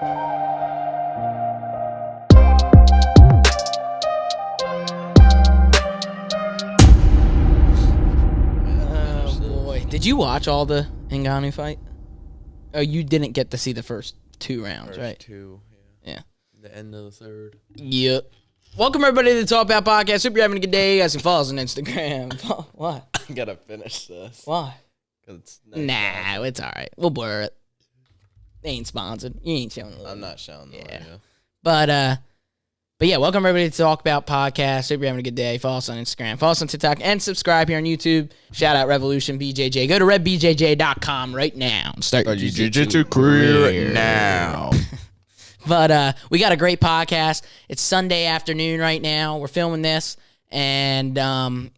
Did you watch all the Ngannou fight? Oh, you didn't get to see the first 2 rounds, right? Two, yeah. The end of the third. Yep. Welcome, everybody, to the Talk About Podcast. Hope you're having a good day. You guys can follow us on Instagram. What? I gotta finish this. Why? It's it's all right. We'll blur it. They ain't sponsored. You ain't showing the logo. I'm not showing the logo. But yeah, welcome everybody to Talk About Podcast. Hope you're having a good day. Follow us on Instagram. Follow us on TikTok. And subscribe here on YouTube. Shout out Revolution BJJ. Go to redbjj.com right now. Start your jiu-jitsu career now. But we got a great podcast. It's Sunday afternoon right now. We're filming this. And, a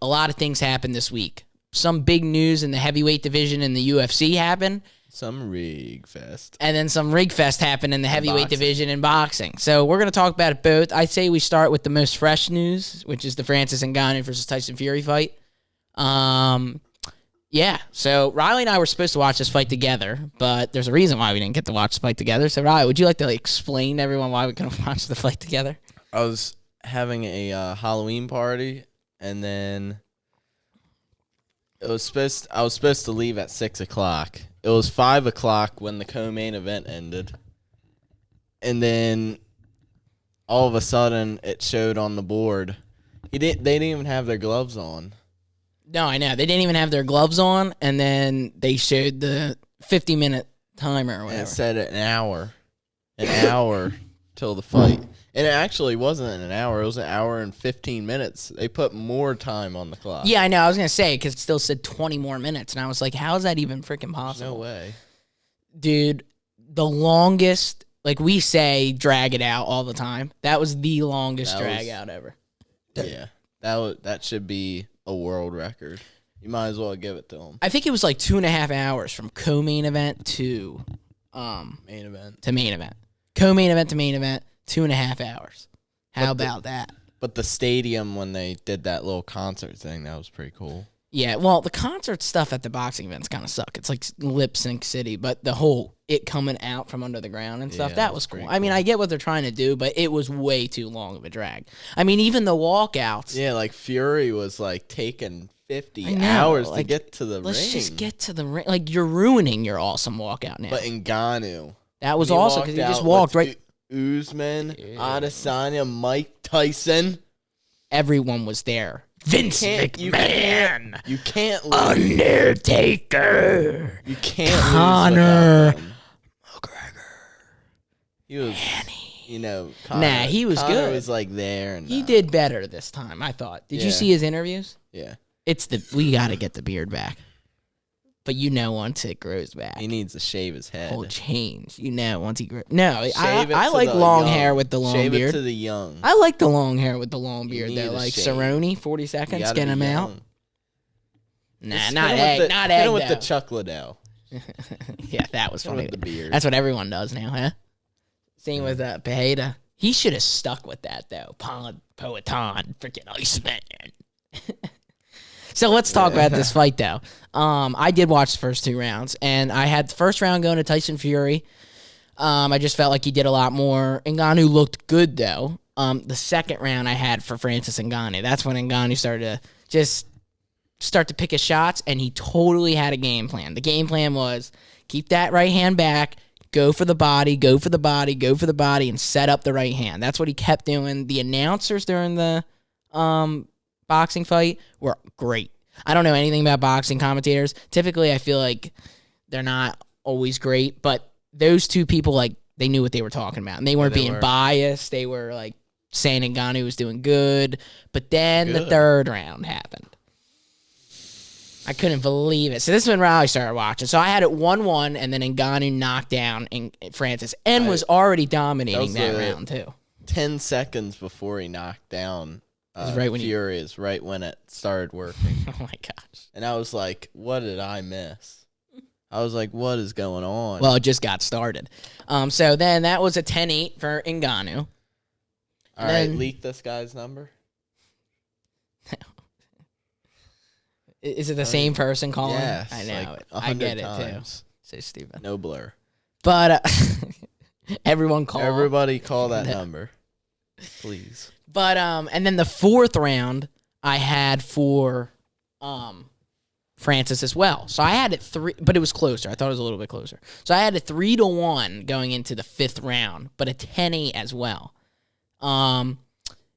lot of things happened this week. Some big news in the heavyweight division in the UFC happened. Some rig fest. And then some rig fest happened in the heavyweight division in boxing. So we're going to talk about it both. I say we start with the most fresh news, which is the Francis Ngannou versus Tyson Fury fight. Yeah, so Riley and I were supposed to watch this fight together, but there's a reason why we didn't get to watch the fight together. So Riley, would you like to explain to everyone why we couldn't watch the fight together? I was having a Halloween party, and then I was supposed to leave at 6 o'clock. It was 5 o'clock when the co-main event ended. And then all of a sudden it showed on the board. They didn't even have their gloves on. No, I know. They didn't even have their gloves on, and then they showed the 50-minute timer or whatever. And it said an hour. An hour till the fight. And it actually wasn't an hour. It was an hour and 15 minutes. They put more time on the clock. Yeah, I know. I was going to say, because it still said 20 more minutes. And I was like, how is that even freaking possible? No way. Dude, the longest, like we say, drag it out all the time. That was the longest drag out ever. Yeah. That should be a world record. You might as well give it to them. I think it was like 2.5 hours from co-main event to main event. Co-main event to main event. 2.5 hours. How about that? But the stadium, when they did that little concert thing, that was pretty cool. Yeah, well, the concert stuff at the boxing events kind of suck. It's like lip sync city, but the whole it coming out from under the ground and stuff, that was cool. I mean, I get what they're trying to do, but it was way too long of a drag. I mean, even the walkouts. Yeah, like Fury was like taking 50 hours to get to the ring. Let's just get to the ring. Like, you're ruining your awesome walkout now. But Ngannou. That was awesome because he just walked right. Usman, Adesanya, Mike Tyson. Everyone was there. Vince McMahon. You can't lose. Undertaker. You can't Conor McGregor. He was, he was Conor good. Was like there. And he did better this time, I thought. Did you see his interviews? Yeah. We got to get the beard back. But once it grows back. He needs to shave his head. Whole change. Once he grows. No, I like long hair with the long beard. Shave it to the young. I like the long hair with the long beard, though. Like Cerrone, 40 seconds, get him out. Nah, not egg. Not egg, with the Chuck Liddell. Yeah, that was funny. With the beard. That's what everyone does now, huh? Same with Pereira. He should have stuck with that, though. Poetan, freaking Iceman. So let's talk about this fight, though. I did watch the first 2 rounds, and I had the first round going to Tyson Fury. I just felt like he did a lot more. Ngannou looked good, though. The second round I had for Francis Ngannou. That's when Ngannou started to start to pick his shots, and he totally had a game plan. The game plan was keep that right hand back, go for the body, and set up the right hand. That's what he kept doing. The announcers during the boxing fight were great. I don't know anything about boxing commentators. Typically, I feel like they're not always great, but those two people, like, they knew what they were talking about, and they weren't being biased. They were, like, saying Ngannou was doing good, but then the third round happened. I couldn't believe it. So this is when Riley started watching. So I had it 1-1, and then Ngannou knocked down Francis and was already dominating that round, too. 10 seconds before he knocked down Fury is right when it started working. Oh, my gosh. And I was like, what did I miss? I was like, what is going on? Well, it just got started. So then that was a 10-8 for Ngannou. All right, leak this guy's number. Is it the same person calling? Yes. I know. Like I get it, times. too. So stupid. No blur. But Everyone call. Everybody call that number, please. But and then the fourth round I had for Francis as well. So I had it 3, but it was closer. I thought it was a little bit closer. So I had it 3-1 going into the 5th round, but a 10-8 as well. And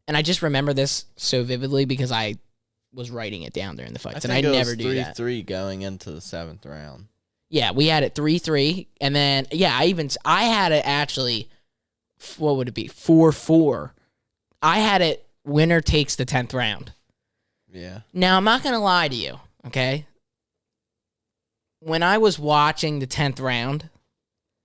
I just remember this so vividly because I was writing it down during the fights, and I never do that. 3-3 going into the 7th round. Yeah, we had it 3-3, and then I had it actually. What would it be? 4-4. I had it winner takes the 10th round. Yeah. Now I'm not gonna lie to you, okay? When I was watching the 10th round,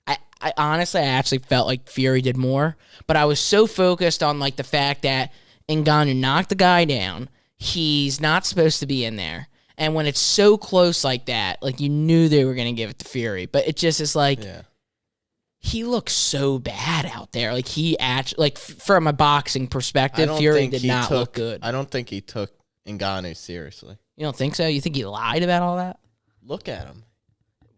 I honestly actually felt like Fury did more, but I was so focused on like the fact that Ngannou knocked the guy down. He's not supposed to be in there. And when it's so close like that, like you knew they were going to give it to Fury, but it just is like he looks so bad out there. Like he actually, like from a boxing perspective, Fury did not look good. I don't think he took Ngannou seriously. You don't think so? You think he lied about all that? Look at him.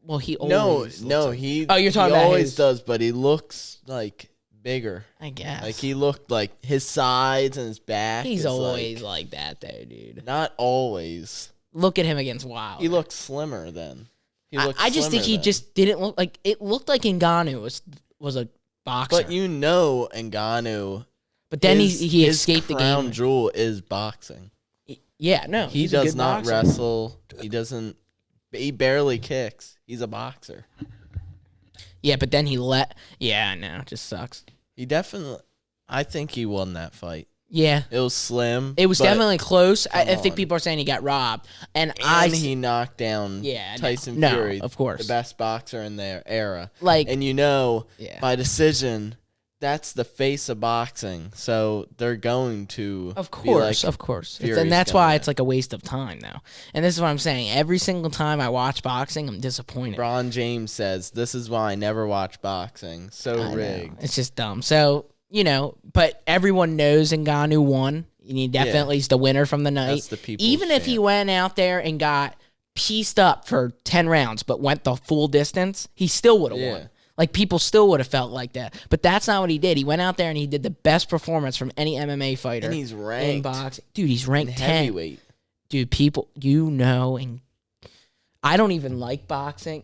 Well, he always he. Oh, you're talking he about always his... does, but he looks like bigger. I guess. Like he looked like his sides and his back. He's always like that, though, dude. Not always. Look at him against Wilder. He looked slimmer then. I just think he just didn't look like it. Looked like Ngannou was a boxer. But you know, Ngannou. But then he escaped the game. Crown jewel is boxing. Yeah, no, he does not wrestle. He doesn't. He barely kicks. He's a boxer. Yeah, but then he Yeah, I know. It just sucks. He definitely. I think he won that fight. Yeah. It was slim. It was definitely close. I think people are saying he got robbed. And he knocked down Tyson Fury. Of course. The best boxer in their era. Like, and by decision, that's the face of boxing. So they're going to Of course. And that's why it's like a waste of time now. And this is what I'm saying. Every single time I watch boxing, I'm disappointed. Ron James says, this is why I never watch boxing. So rigged. It's just dumb. So... but everyone knows Ngannou won, and he definitely is the winner from the night. That's the people's Even if he went out there and got pieced up for 10 rounds but went the full distance, he still would have won. Like, people still would have felt like that. But that's not what he did. He went out there and he did the best performance from any MMA fighter. And he's ranked. In boxing. Dude, he's ranked in 10. Heavyweight. Dude, people, and I don't even like boxing.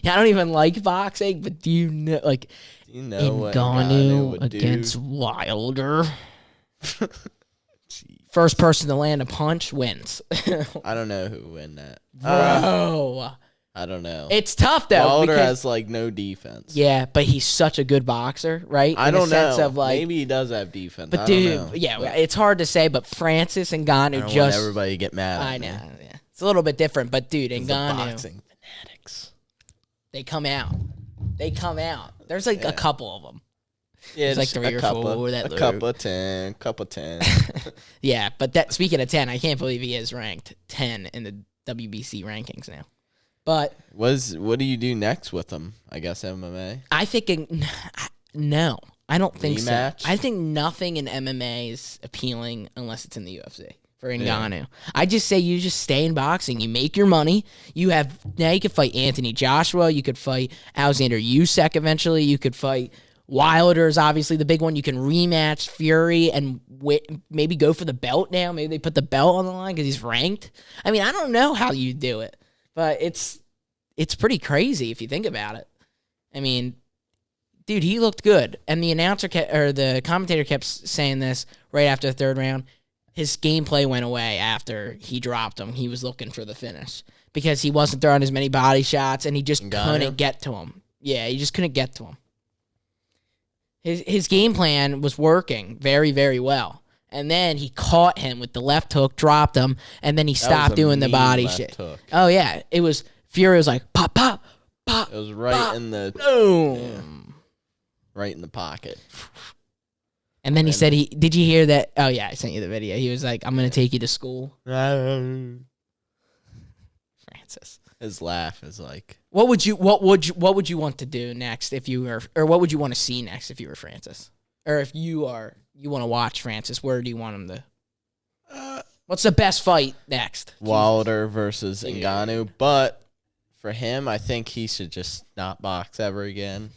I don't even like boxing, but do you know, like... You know Ngannou against Wilder. First person to land a punch wins. I don't know who win that. Bro. I don't know. It's tough, though. Wilder has, no defense. Yeah, but he's such a good boxer, right? I don't know. Maybe he does have defense. But, dude, it's hard to say, but Francis and Ngannou just... want everybody to get mad at me. I know, yeah. It's a little bit different, but, dude, Ngannou... boxing fanatics. They come out. There's a couple of them. Yeah, it's like 3 or 4 that a couple 10. Yeah, but speaking of 10, I can't believe he is ranked 10 in the WBC rankings now. But what do you do next with him? I guess MMA. I think no, I don't think Rematch? so. I think nothing in MMA is appealing unless it's in the UFC. For Ngannou. I just say you just stay in boxing. You make your money. Now you could fight Anthony Joshua. You could fight Alexander Usyk eventually. You could fight Wilder is obviously the big one. You can rematch Fury and maybe go for the belt now. Maybe they put the belt on the line because he's ranked. I mean, I don't know how you do it, but it's pretty crazy if you think about it. I mean, dude, he looked good. And the the commentator kept saying this right after the 3rd round. His gameplay went away after he dropped him. He was looking for the finish because he wasn't throwing as many body shots, and he just couldn't get to him. Yeah, he just couldn't get to him. His game plan was working very, very well. And then he caught him with the left hook, dropped him, and then he stopped doing the body shit. Hook. Oh, yeah. It was Fury was like, pop, pop, pop. It was right in the... Boom. Yeah, right in the pocket. And then he said, did you hear that? Oh, yeah, I sent you the video. He was like, I'm going to take you to school. Francis. His laugh is like... What would you want to do next if you were, or what would you want to see next if you were Francis? Or if you want to watch Francis, where do you want him to... What's the best fight next? Wilder versus Ngannou. But for him, I think he should just not box ever again.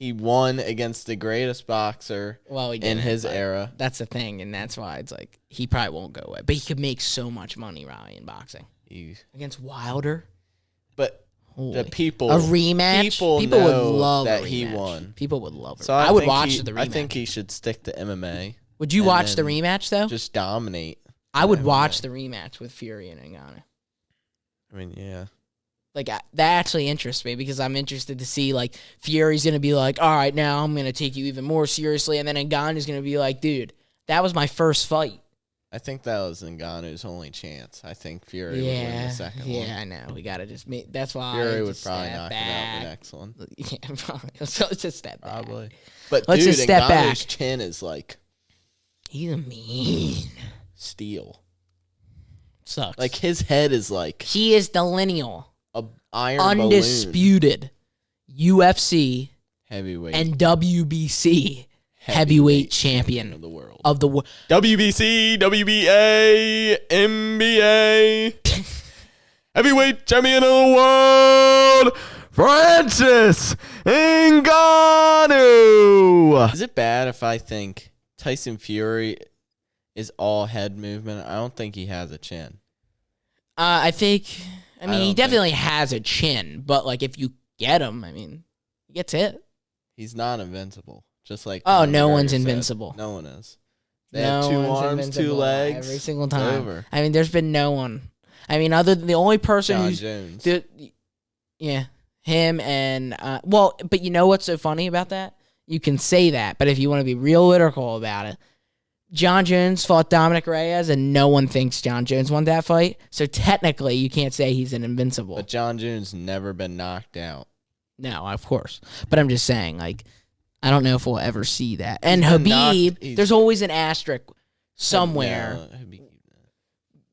He won against the greatest boxer Well, he in didn't, his but era. That's the thing, and that's why it's like he probably won't go away. But he could make so much money, Riley, in boxing against Wilder. But Holy. the people, A rematch. people would know love that a he rematch. won. People would love it. So I would think watch the rematch. I think he should stick to MMA. Would you and watch the then rematch though? Just dominate. I would MMA. watch the rematch with Fury and Ngannou. I mean, yeah. Like, that actually interests me because I'm interested to see, like, Fury's going to be like, all right, now I'm going to take you even more seriously. And then Ngannou's going to be like, dude, that was my first fight. I think that was Ngannou's only chance. I think Fury would win the second one. Yeah, I know. We got to just make – that's why Fury I would just probably step knock back. him out the next one. Yeah, probably. So let's just step back. Probably. But, Let's dude, just step back. Ngannou's chin is like He's a mean. steel. Sucks. Like, his head is like he is the lineal, a iron undisputed UFC heavyweight and WBC heavyweight champion of the world. of the world. WBC, WBA, NBA, heavyweight champion of the world, Francis Ngannou. Is it bad if I think Tyson Fury is all head movement? I don't think he has a chin. I think, I mean, he don't definitely has a chin, but, like, if you get him, I mean, he gets hit. He's not invincible. Just like Oh, Conor no McGregor one's said. invincible. No one is. They have two one's arms, two invincible legs. every single time. Over. I mean, there's been no one. I mean, other than the only person Jon who's Jones. yeah, him and well, but you know what's so funny about that? You can say that, but if you want to be real literal about it, Jon Jones fought Dominic Reyes, and no one thinks Jon Jones won that fight. So technically, you can't say he's an invincible. But Jon Jones never been knocked out. No, of course. But I'm just saying, like, I don't know if we'll ever see that. And He's been Habib, knocked- there's always an asterisk somewhere No,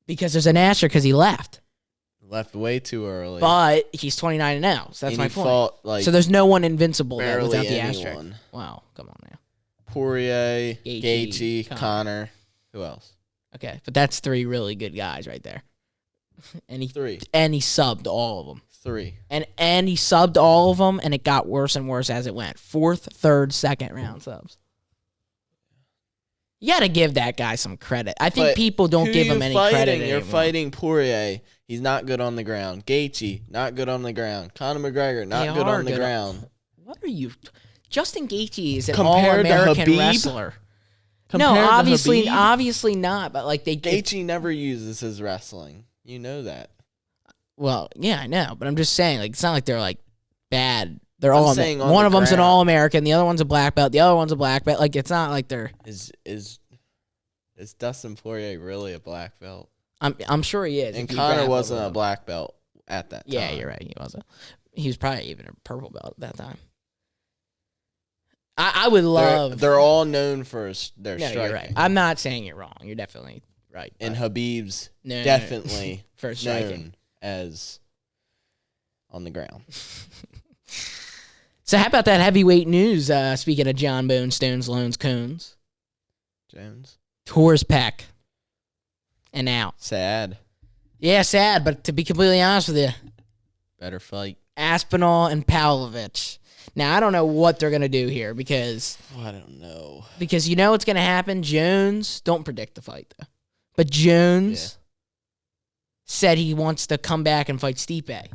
because there's an asterisk because he left. left way too early. But he's 29-0, so that's And my he point. fought, like, So there's no one invincible there barely without the asterisk. anyone. Wow, come on now. Poirier, Gaethje, Gaethje, Connor. Who else? Okay, but that's three really good guys right there. And he Three. subbed all of them. Three. And he subbed all of them, and it got worse and worse as it went. Fourth, third, second round subs. You got to give that guy some credit. I think But people don't who give you him any fighting? credit You're anymore. fighting Poirier. He's not good on the ground. Gaethje, not good on the ground. Conor McGregor, not They good are on the good ground. What are you? Justin Gaethje is an Compared to all-American Habib? wrestler. Compared No, to obviously, Habib? obviously not. But like Gaethje never uses his wrestling. You know that. well, yeah, I know. But I'm just saying, like, it's not like they're like bad. They're I'm all saying on one the of them's an ground. all-American. The other one's a black belt. The other one's a black belt. Like, it's not like they're. Is Dustin Poirier really a black belt? I'm sure he is. And if you Connor grab wasn't hold a of him. black belt at that time. Yeah, you're right. He wasn't. He was probably even a purple belt at that time. I would love. They're all known for their no, striking. you're right. I'm not saying you're wrong. You're definitely right. And but- Habib's No, definitely for striking. known as on the ground. So how about that heavyweight news? Speaking of John Bones, Stones, Loans, Cones, Jones. Torres Peck, and out. Sad. Yeah, sad, but to be completely honest with you, Better fight. Aspinall and Pavlovich. Now I don't know what they're gonna do here because Oh, I don't know. you know what's gonna happen. Jones, don't predict the fight though, but Jones said he wants to come back and fight Stipe.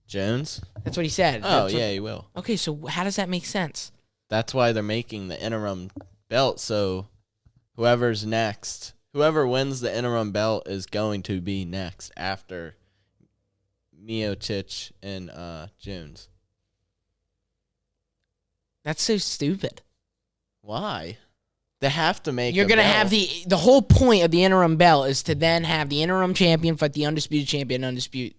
Jones? That's what he said. Oh, That's what- yeah, he will. Okay, so how does that make sense? That's why they're making the interim belt, so whoever's next, whoever wins the interim belt is going to be next after Miocic and Jones. That's so stupid. Why? They have to make You're a gonna belt. have the whole point of the interim belt is to then have the interim champion fight the undisputed champion, undispute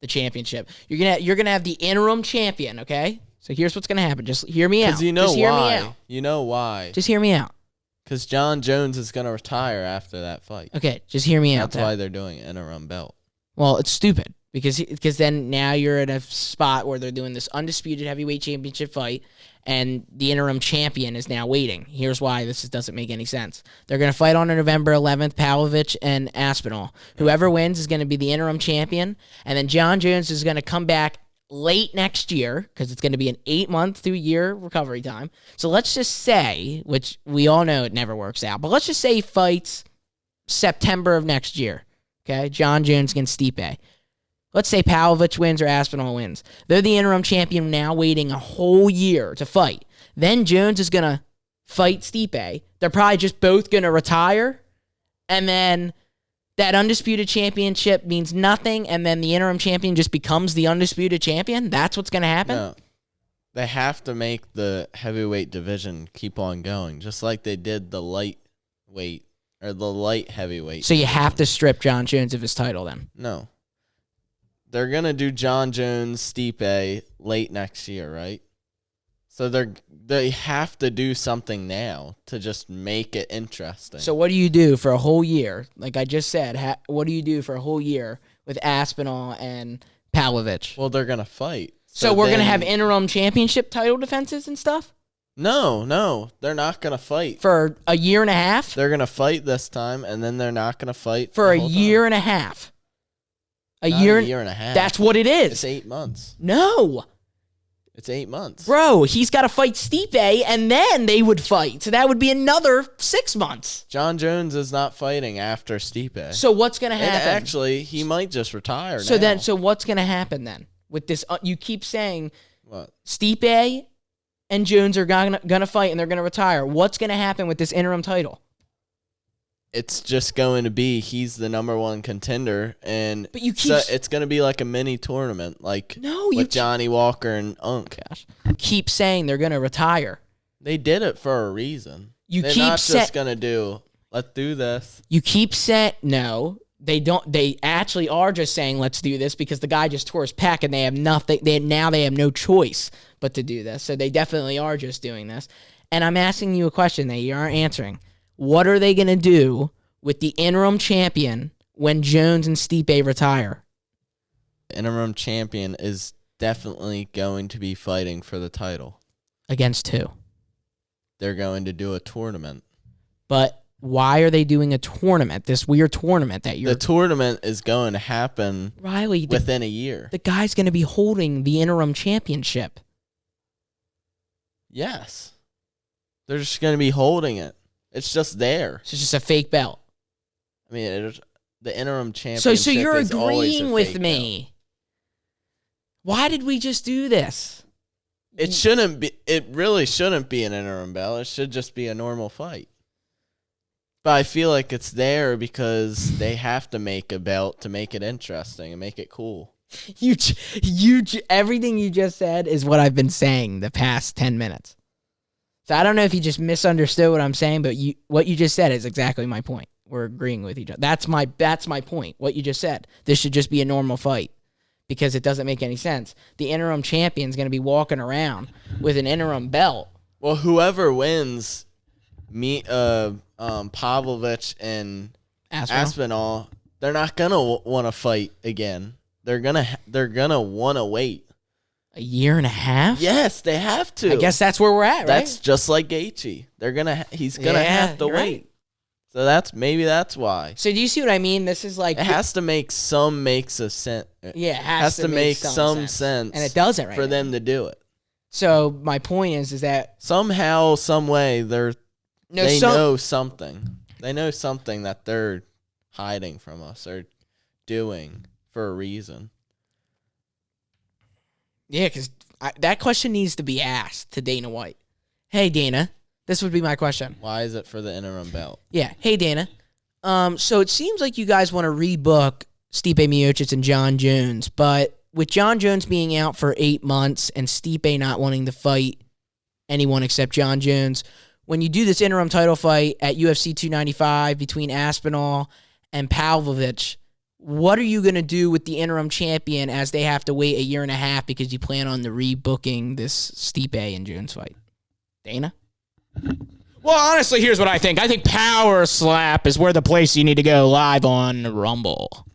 the championship. You're gonna have the interim champion. Okay, so here's what's gonna happen. Just hear me out. Because you know Just hear me why. out. You know why. Just hear me out. Because Jon Jones is going to retire after that fight. Okay, just hear me out. That's why they're doing an interim belt. Well, it's stupid because then now you're in a spot where they're doing this undisputed heavyweight championship fight, and the interim champion is now waiting. Here's why this doesn't make any sense. They're going to fight on November 11th, Pavlovich and Aspinall. Whoever wins is going to be the interim champion, and then Jon Jones is going to come back late next year, because it's going to be an 8-month to a year recovery time. So let's just say, which we all know it never works out, but let's just say he fights September of next year. Okay, Jon Jones against Stipe. Let's say Pavlovich wins or Aspinall wins. They're the interim champion now, waiting a whole year to fight. Then Jones is going to fight Stipe. They're probably just both going to retire, and then that undisputed championship means nothing, and then the interim champion just becomes the undisputed champion? That's what's going to happen? No. They have to make the heavyweight division keep on going, just like they did the lightweight or the light heavyweight. So you have to strip Jon Jones of his title then? No. They're going to do Jon Jones, Stipe late next year, right? So they have to do something now to just make it interesting. So what do you do for a whole year? Like I just said, what do you do for a whole year with Aspinall and Pavlovich? Well, they're going to fight. So we're going to have interim championship title defenses and stuff? No. They're not going to fight. For a year and a half? They're going to fight this time, and then they're not going to fight for a year and a half. A year and a half. That's what it is. It's 8 months. No. It's 8 months. Bro, he's got to fight Stipe, and then they would fight. So that would be another 6 months. Jon Jones is not fighting after Stipe. So what's going to happen? And actually, he might just retire now. So what's going to happen then? With this, you keep saying what? Stipe and Jones are going to fight, and they're going to retire. What's going to happen with this interim title? It's just going to be he's the number one contender, and but you keep it's going to be like a mini tournament, like with Johnny Walker and Unk. Gosh, you keep saying they're going to retire. They did it for a reason. They're not just going to do let's do this. You keep saying no. They don't. They actually are just saying let's do this because the guy just tore his pec and they have nothing. They have no choice but to do this. So they definitely are just doing this. And I'm asking you a question that you aren't answering. What are they going to do with the interim champion when Jones and Stipe retire? The interim champion is definitely going to be fighting for the title. Against who? They're going to do a tournament. But why are they doing a tournament? This weird tournament that you're... The tournament is going to happen Riley, within a year. The guy's going to be holding the interim championship. Yes. They're just going to be holding it. It's just there. It's just a fake belt. I mean, the interim championship. So you're is agreeing with me. Belt. Why did we just do this? It shouldn't be. It really shouldn't be an interim belt. It should just be a normal fight. But I feel like it's there because they have to make a belt to make it interesting and make it cool. Everything you just said is what I've been saying the past 10 minutes. So I don't know if you just misunderstood what I'm saying, but what you just said is exactly my point. We're agreeing with each other. That's my point. What you just said. This should just be a normal fight because it doesn't make any sense. The interim champion's going to be walking around with an interim belt. Well, whoever wins, Pavlovich and Aspinall, they're not gonna want to fight again. They're gonna want to wait. A year and a half? Yes, they have to. I guess that's where we're at, right? That's just like Gaethje. He's gonna have to wait. Right. So that's why. So do you see what I mean? This is like it has to make some sense. Yeah, it has to make some sense, and it doesn't right for them to do it. So my point is that somehow, some way, they know something. They know something that they're hiding from us or doing for a reason. Yeah, because that question needs to be asked to Dana White. Hey, Dana, this would be my question. Why is it for the interim belt? Yeah. Hey, Dana. So it seems like you guys want to rebook Stipe Miocic and Jon Jones, but with Jon Jones being out for 8 months and Stipe not wanting to fight anyone except Jon Jones, when you do this interim title fight at UFC 295 between Aspinall and Pavlovich, what are you going to do with the interim champion as they have to wait a year and a half because you plan on rebooking this Stipe and Jones fight? Dana? Well, honestly, here's what I think. I think Power Slap is where the place you need to go live on Rumble.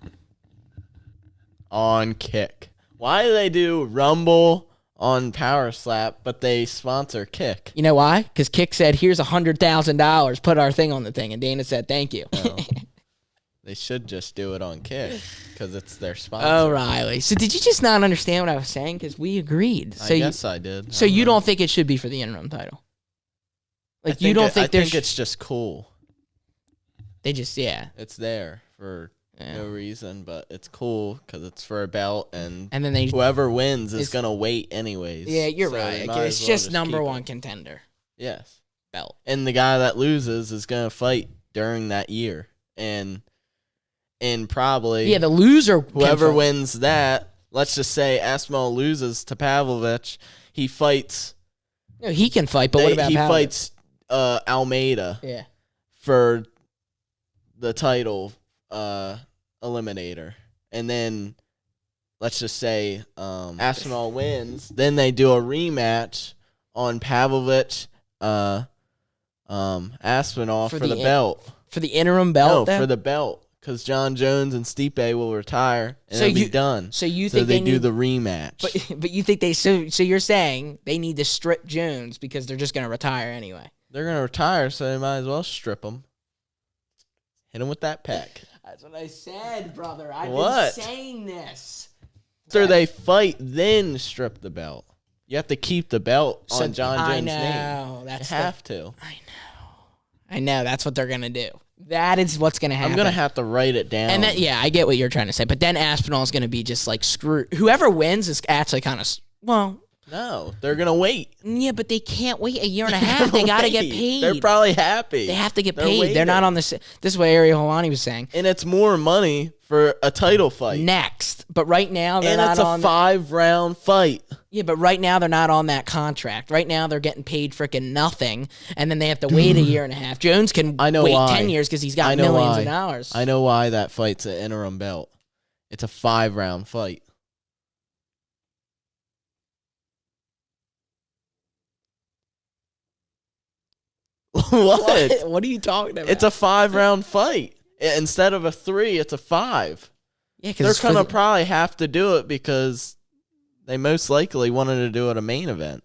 On Kick. Why do they do Rumble on Power Slap, but they sponsor Kick? You know why? Because Kick said, here's $100,000, put our thing on the thing, and Dana said, thank you. Oh. They should just do it on Kick because it's their sponsor. Oh, Riley. So did you just not understand what I was saying? Because we agreed. So I guess I did. So you don't think it should be for the interim title? Like you don't think I think it's just cool. They just It's there for no reason, but it's cool because it's for a belt, and then they whoever wins is gonna wait anyways. Yeah, you're so right. It's just number one contender. Yes, belt, and the guy that loses is gonna fight during that year, and probably the loser whoever wins that. Let's just say Aspinall loses to Pavlovich. He fights. No, he can fight, but what about he Pavlovich? fights Almeida. Yeah. For the title eliminator, and then let's just say Aspinall wins. Then they do a rematch on Pavlovich, Aspinall for the belt. For the interim belt? No, for the belt. Because Jon Jones and Stipe will retire, and it'll be done. So you think they do the rematch? But you think so you're saying they need to strip Jones because they're just going to retire anyway? They're going to retire, so they might as well strip him. Hit him with that peck. That's what I said, brother. I've been saying this. After they fight, then strip the belt. You have to keep the belt on Jon Jones' name. You have to. I know. That's what they're going to do. That is what's going to happen. I'm going to have to write it down. And then, I get what you're trying to say. But then Aspinall is going to be just like, screw. Whoever wins is actually kind of, no, they're going to wait. Yeah, but they can't wait a year and a half. They got to get paid. They're probably happy. They have to get paid. Waiting. They're not on this. This is what Ariel Helwani was saying. And it's more money for a title fight. Next. But right now, they're not on. And it's a 5-round fight. Yeah, but right now, they're not on that contract. Right now, they're getting paid freaking nothing. And then they have to wait a year and a half. Jones can wait 10 years because he's got millions of dollars. I know why that fight's an interim belt. It's a 5-round fight. What? What are you talking about? It's a 5-round fight. Instead of a 3, it's a 5. Yeah, because they're going to probably have to do it because they most likely wanted to do it a main event,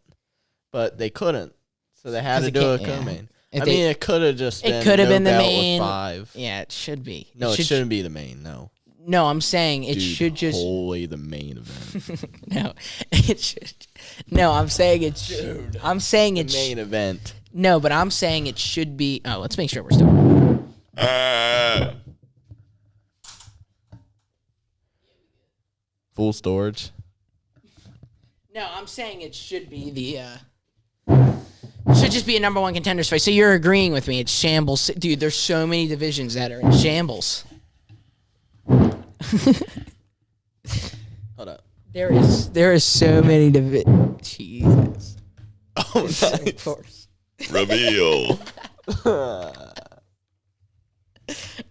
but they couldn't. So they had to do a co-main. I mean, it could have just been the main. 5. Yeah, it should be. No, it shouldn't be the main, no. No, I'm saying it should just... Holy the main event. No, it should... No, I'm saying it should... Dude, I'm saying it... The main event. No, but I'm saying it should be... Oh, let's make sure we're still... Full storage. No, I'm saying it should be the... Should just be a number one contenders fight. So you're agreeing with me. It's shambles. Dude, there's so many divisions that are in shambles. Hold up. There is so many divisions. Jesus. Oh, nice. Of course. Reveal.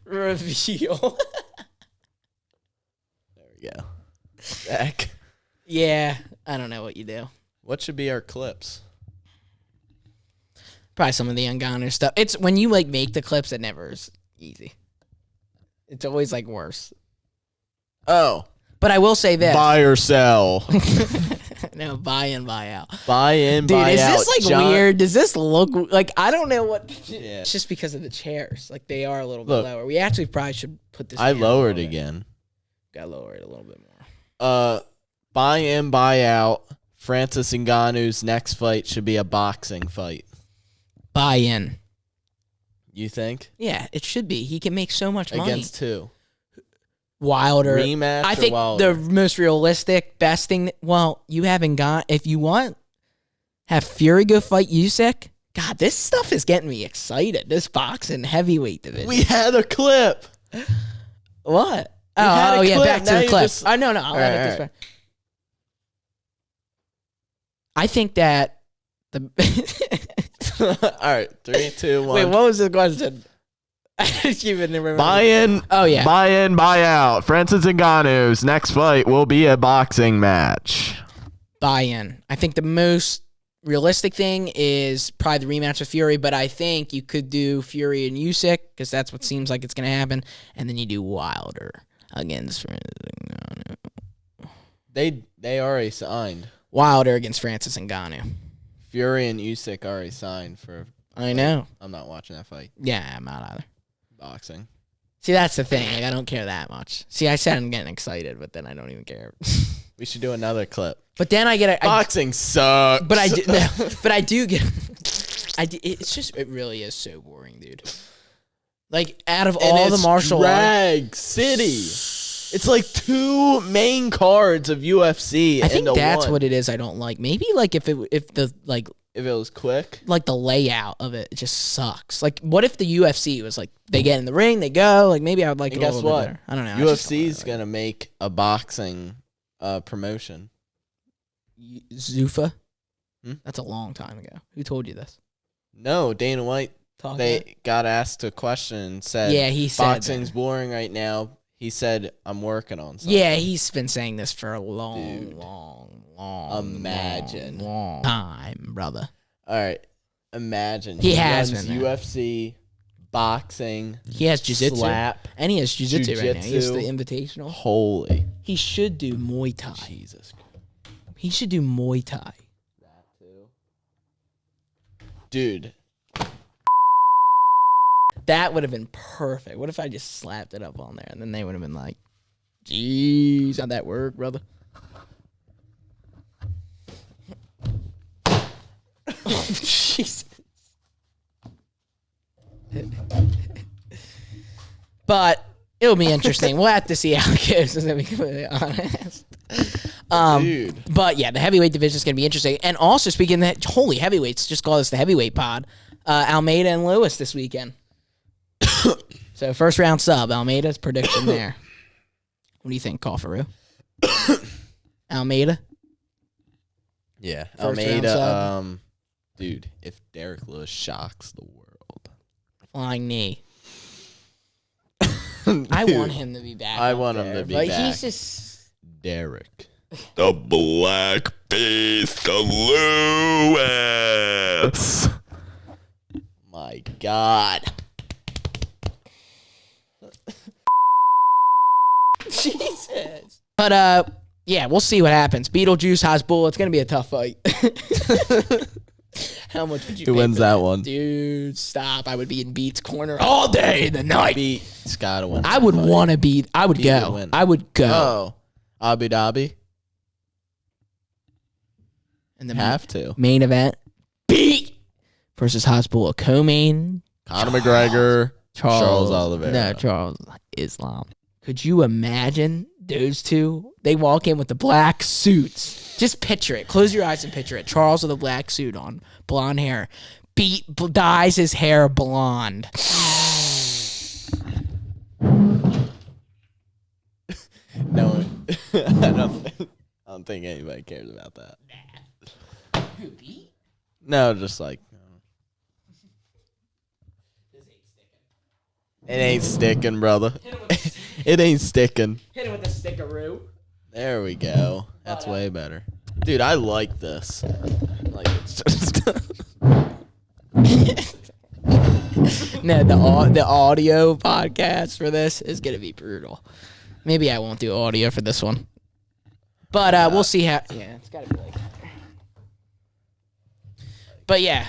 Reveal. There we go. Back. Yeah, I don't know what you do. What should be our clips? Probably some of the Ngannou stuff. It's when you make the clips, it never is easy. It's always worse. Oh. But I will say this. Buy or sell. No, buy in, buy out. Buy in, dude, buy out. Dude, is this weird? Does this look I don't know what. Yeah. It's just because of the chairs. They are a little bit lower. We actually probably should put this. I lowered again. Got to lower it a little bit more. Buy in, buy out. Francis Ngannou's next fight should be a boxing fight. Buy in. You think? Yeah, it should be. He can make so much money. Against who? Wilder. Rematch I think Wilder? The most realistic, best thing... you haven't got... If you want, have Fury go fight Usyk. God, this stuff is getting me excited. This boxing heavyweight division. We had a clip. What? Oh, yeah, back to the clip. Just... No, I'll edit this one. I think that the... All right, 3, 2, 1. Wait, what was the question? I just even remember. Buy in. Oh, yeah. Buy in, buy out. Francis Ngannou's next fight will be a boxing match. Buy in. I think the most realistic thing is probably the rematch with Fury, but I think you could do Fury and Usyk because that's what seems like it's going to happen, and then you do Wilder against Ngannou. They already signed. Wilder against Francis Ngannou. Fury and Usyk already signed for. I know. I'm not watching that fight. Yeah, I'm not either. Boxing. See, that's the thing. Like, I don't care that much. See, I said I'm getting excited, but then I don't even care. We should do another clip. But then I get Boxing sucks. But I do. No, but I do get. It's just. It really is so boring, dude. Like out of all the martial arts, drag city. It's like 2 main cards of UFC. I think into that's one. what it is. I don't like. Maybe like if it was quick. like the layout of it just sucks. Like what if the UFC was like they get in the ring, they go. Like maybe I would like And it a guess little what? bit better. I don't know. UFC's gonna make a boxing promotion. Zuffa. Hmm? That's a long time ago. Who told you this? No, Dana White. Talk They got asked a question and said, Yeah, he said boxing's that. boring right now. He said, I'm working on something. Yeah, he's been saying this for a Dude. long time, brother. All right. Imagine. He has runs been there. UFC, boxing, He has jiu-jitsu. slap. And he has jiu-jitsu right now. He has the Jiu-jitsu. invitational. Holy He should do Muay Thai. Jesus. He should do Muay Thai. That too. Dude. That would have been perfect. What if I just slapped it up on there and then they would have been like, "Jeez, how'd that work, brother?" Oh, Jesus. But it'll be interesting. We'll have to see how it goes, to be completely honest. Dude. But yeah, the heavyweight division is going to be interesting. And also, speaking of that, holy heavyweights, just call this the heavyweight pod. Almeida and Lewis this weekend. So first round sub, Almeida's prediction there. What do you think, Cofferoo? Almeida? Yeah. First round Almeida, sub. dude, if Derek Lewis shocks the world. Flying knee. I want him to be back. I up want him there, to be but back. He's just... Derek. The black beast of Lewis. My God. Jesus. But, yeah, we'll see what happens. Beetlejuice, Hasbull, it's going to be a tough fight. How much would you Who pay wins for that one? Dude, stop. I would be in Beat's corner all day and the night. Beat's gotta win. I would want to be. I would Beat would go. win. I would go. Oh. Abu Dhabi? And the Have to. main event, Beat versus Hasbull, a co-main. Conor McGregor. Charles No, Oliveira. Charles Islam. Could you imagine those two? They walk in with the black suits. Just picture it. Close your eyes and picture it. Charles with a black suit on, blonde hair. Beat dyes his hair blonde. No, I don't think anybody cares about that. Who, Beat? No, just like it ain't sticking, brother. It ain't sticking. Hit it with the stickaroo. There we go. That's way better, dude. I like this. Like it's just. No, the audio podcast for this is gonna be brutal. Maybe I won't do audio for this one, but we'll see how. Yeah, it's gotta be like. But yeah,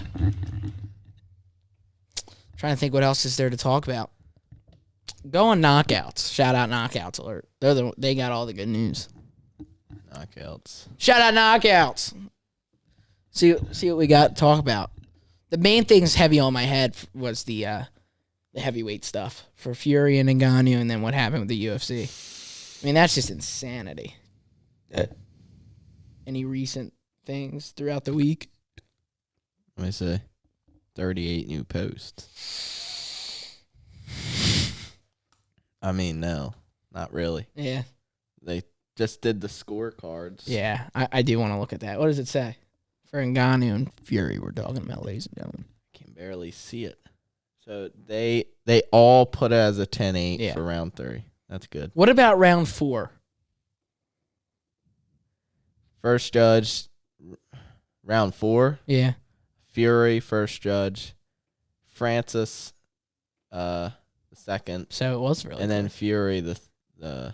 trying to think what else is there to talk about. Go on Knockouts. Shout out Knockouts alert. They got all the good news. Knockouts. Shout out Knockouts. See what we got to talk about. The main things heavy on my head was the heavyweight stuff for Fury and Ngannou, and then what happened with the UFC. I mean, that's just insanity. Any recent things throughout the week? Let me see. 38 new posts. I mean, no, not really. Yeah. They just did the scorecards. Yeah, I do want to look at that. What does it say? For Ngannou and Fury, we're talking about, ladies and gentlemen. Can barely see it. So they all put it as a 10-8 Yeah. for round 3. That's good. What about round 4? First judge, round 4. Yeah. Fury, first judge. Francis, the second. So it was really And then Fury, the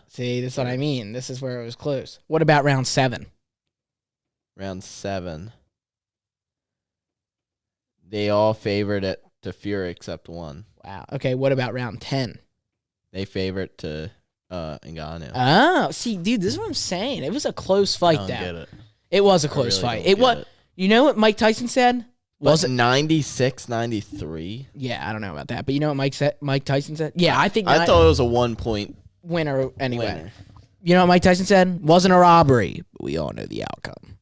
See, that's what I mean. This is where it was close. What about round 7? round 7. They all favored it to Fury except one. Wow. Okay, what about round 10? They favorite to Ngannou. Oh, see, dude, this is what I'm saying. It was a close I fight, don't though. get it. It was a close really fight. don't It get was. it. You know what Mike Tyson said? Was it 96, 93? Yeah, I don't know about that, but you know what Mike Tyson said? Yeah, I think I thought it was a 1 point winner anyway. winner. You know what Mike Tyson said? Wasn't a robbery, but we all know the outcome.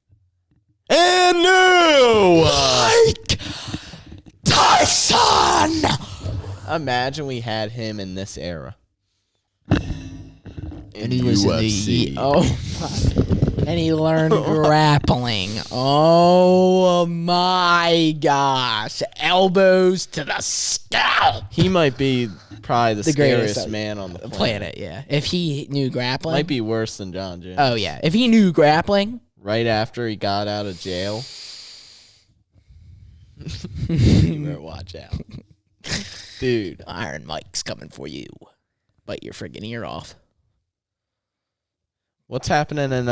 And no! Mike Tyson! Imagine we had him in this era. And he was in the and he learned grappling. Oh my gosh! Elbows to the scalp. He might be probably the greatest scariest man on the planet. Planet, yeah. If he knew grappling, Might be worse than Jon Jones. Oh yeah, if he knew grappling, Right after he got out of jail. You better watch out. Dude. Iron Mike's coming for you. Bite your friggin' ear off. What's happening in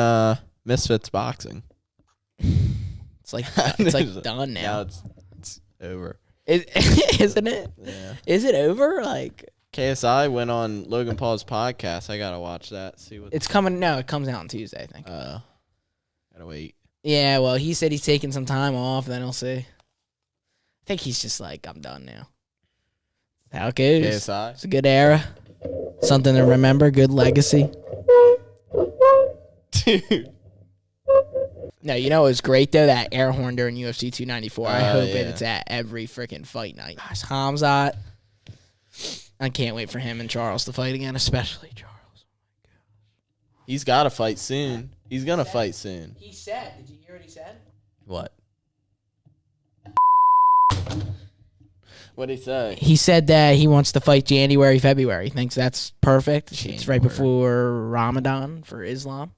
Misfits boxing? It's like done now. Now it's over. Isn't it? Yeah. Is it over? Like KSI went on Logan Paul's podcast. I gotta watch that. See what it's coming. No, it comes out on Tuesday, I think. gotta wait. Yeah, well, he said he's taking some time off. Then I'll see. I think he's just like, I'm done now. That's how it goes. KSI. It's a good era. Something to remember. Good legacy. Dude. No, you know it was great though, that air horn during UFC 294. I hope yeah. it's at every freaking fight night. Gosh, Hamzat. I can't wait for him and Charles to fight again, especially Charles. He's gotta fight soon. He's gonna fight soon. He said, did you hear what he said? What? What'd he say? He said that he wants to fight January, February. He thinks that's perfect. It's right January. before Ramadan for Islam.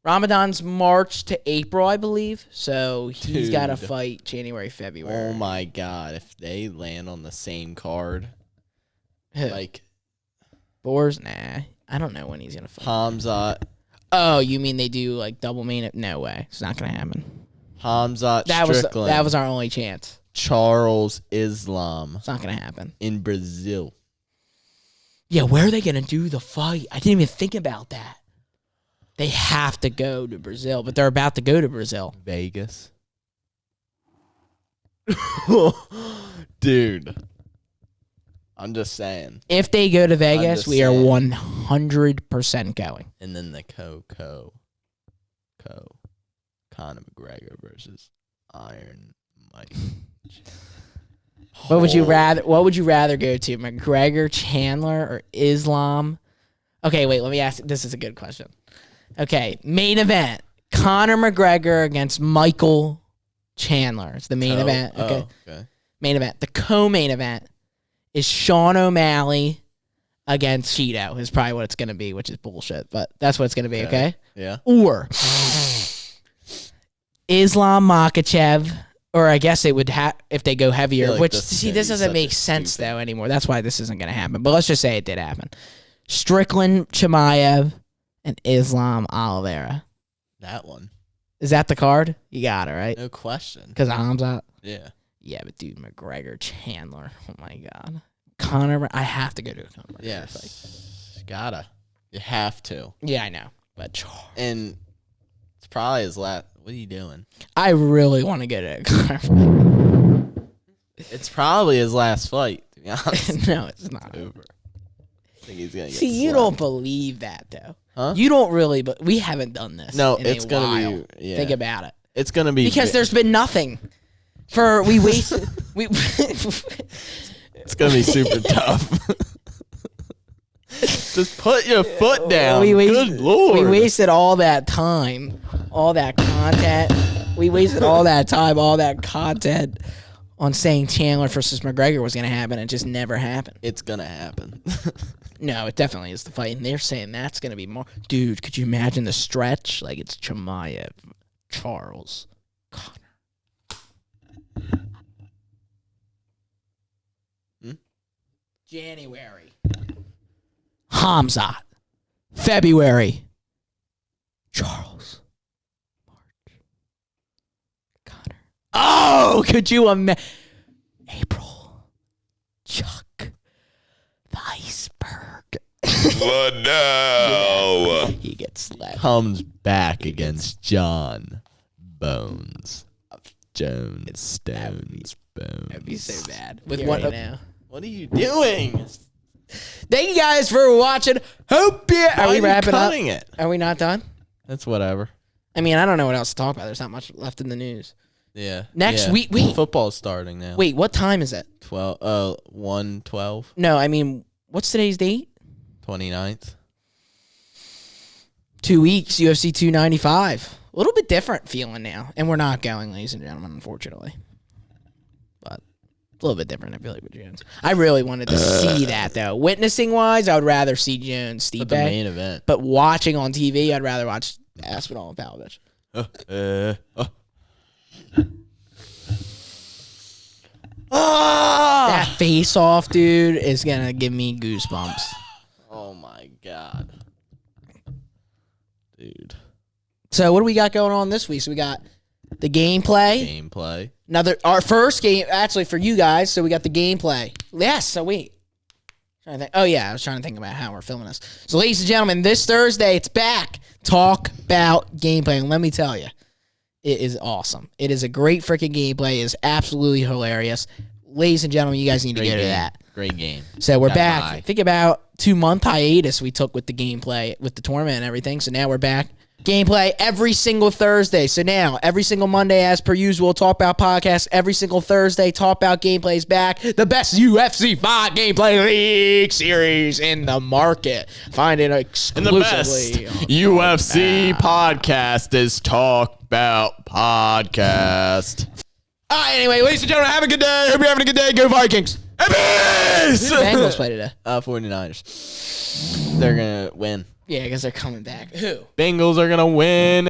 Ramadan's March to April, I believe. So he's got to Dude. fight January, February. Oh my god, if they land on the same card, Who? like Boers? Nah. I don't know when he's going to fight. Hamzat, Oh, you mean they do like double main? No way. It's not going to happen. Hamzat Strickland, That was our only chance. Charles Islam It's not going to happen. in Brazil. Yeah, where are they going to do the fight? I didn't even think about that. They have to go to Brazil, but they're about to go to Brazil. Vegas. Dude. I'm just saying. If they go to Vegas, just we are saying. 100% going. And then the Conor McGregor versus Iron Mike. What would you rather go to? McGregor, Chandler, or Islam? Okay, wait, let me ask. This is a good question. Okay, main event. Conor McGregor against Michael Chandler. It's the main event. Okay. Okay. Main event. The co-main event is Sean O'Malley against Cheeto is probably what it's going to be, which is bullshit, but that's what it's going to be, okay? Yeah. Or Islam Makhachev, or I guess it would have if they go heavier, like which, this is see, gonna this be doesn't such make a sense, stupid- though, anymore. That's why this isn't going to happen, but let's just say it did happen. Strickland Chimaev and Islam Oliveira. That one. Is that the card? You got it, right? No question. Because of Hamzat? Yeah. Yeah, but dude, McGregor, Chandler. Oh my God. Conor, I have to go to a Conor McGregor fight. Yes. Gotta. You have to. Yeah, I know. But And it's probably his last. What are you doing? I really want to go to a Conor fight. It's probably his last fight, to be honest. No, it's not. Over. I think he's gonna get See, you slapped. don't believe that, though. Huh? You don't really, but we haven't done this. No, in it's a gonna while. be. Yeah. Think about it. It's gonna be Because there's been nothing. We wasted. It's gonna be super tough. Just put your foot down. Good lord. We wasted all that time, all that content. We wasted all that time, all that content on saying Chandler versus McGregor was going to happen. It just never happened. It's gonna happen. No, it definitely is the fight. And they're saying that's going to be more. Dude, could you imagine the stretch? Like it's Chimaev, Charles, Conor. January. Hamzat. February. Charles. March. Conor. Oh, could you imagine? April. Chuck. The iceberg. But now, He gets slapped. comes back against Jon Jones. Stones. That'd be Bones. so bad. With what now? What are you doing? Thank you guys for watching. Hope you. Are we wrapping up? cutting it? Are we not done? That's whatever. I mean, I don't know what else to talk about. There's not much left in the news. Yeah. Next week- wait. Football's starting now. Wait, what time is it? 1:12, No, I mean, what's today's date? 29th. 2 weeks, UFC 295. A little bit different feeling now. And we're not going, ladies and gentlemen, unfortunately. But a little bit different, I feel like, with Jones. I really wanted to see that, though. Witnessing-wise, I would rather see Jones, Stipe. But the main event. But watching on TV, I'd rather watch Aspinall and Pavlovich. That face-off, dude, is going to give me goosebumps. Oh my god. Dude. So what do we got going on this week? So we got the gameplay. Gameplay. Our first game, actually, for you guys. So we got the gameplay. Yes. So wait. Trying to think. Oh yeah, I was trying to think about how we're filming this. So, ladies and gentlemen, this Thursday it's back. Talk about gameplay, and let me tell you, it is awesome. It is a great freaking gameplay. It is absolutely hilarious. Ladies and gentlemen, you guys need to go to that. Great game. So we're Got back. by. Think about 2-month hiatus we took with the gameplay, with the tournament and everything. So now we're back. Gameplay every single Thursday. So now, every single Monday, as per usual, Talk About Podcast. Every single Thursday, Talk About Gameplay's back. The best UFC 5 Gameplay League series in the market. Find it And the best exclusively on UFC podcast is Talk About Podcast. All right, anyway, ladies and gentlemen, have a good day. Hope you're having a good day. Go Vikings. Who do the Bengals play today? 49ers. They're going to win. Yeah, I guess they're coming back. Who? Bengals are going to win.